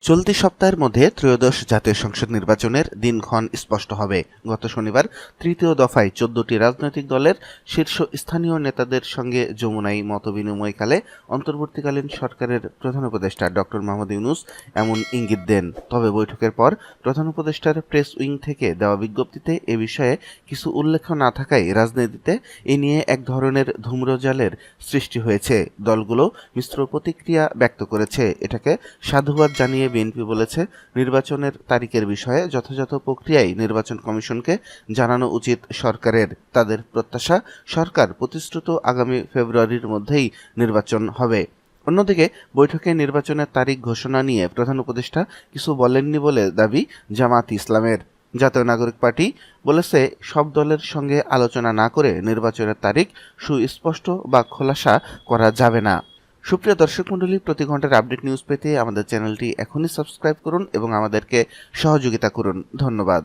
চলতি সপ্তাহের মধ্যে ত্রয়োদশ জাতীয় সংসদ নির্বাচনের দিনক্ষণ স্পষ্ট হবে। গত শনিবার তৃতীয় দফায় ১৪টি রাজনৈতিক দলের শীর্ষস্থানীয় নেতাদের সঙ্গে যমুনায় মতবিনিময়কালে অন্তর্বর্তীকালীন সরকারের প্রধান উপদেষ্টা ডক্টর মোহাম্মদ ইউনূস এমন ইঙ্গিত দেন। তবে বৈঠকের পর প্রধান উপদেষ্টার প্রেস উইং থেকে দেওয়া বিজ্ঞপ্তিতে এ বিষয়ে কিছু উল্লেখ না থাকায় রাজনীতিতে এ নিয়ে এক ধরনের ধূম্রজালের সৃষ্টি হয়েছে। দলগুলো মিশ্র প্রতিক্রিয়া ব্যক্ত করেছে। এটাকে সাধুবাদ জানিয়ে বিএনপি বলেছে, নির্বাচনের তারিখের বিষয়ে যথাযথ প্রক্রিয়ায় নির্বাচন কমিশনকে জানানো উচিত সরকারের। তাদের প্রত্যাশা, সরকার প্রতিশ্রুত আগামী ফেব্রুয়ারির মধ্যেই নির্বাচন হবে। অন্যদিকে বৈঠকে নির্বাচনের তারিখ ঘোষণা নিয়ে প্রধান উপদেষ্টা কিছু বলেননি বলে দাবি জামায়াত ইসলামের। জাতীয় নাগরিক পার্টি বলেছে, সব দলের সঙ্গে আলোচনা না করে নির্বাচনের তারিখ সুস্পষ্ট বা খোলাসা করা যাবে না। সুপ্রিয় দর্শক মণ্ডলী, প্রতি ঘন্টার আপডেট নিউজ পেতে আমাদের চ্যানেলটি এখনই সাবস্ক্রাইব করুন এবং আমাদেরকে সহযোগিতা করুন। ধন্যবাদ।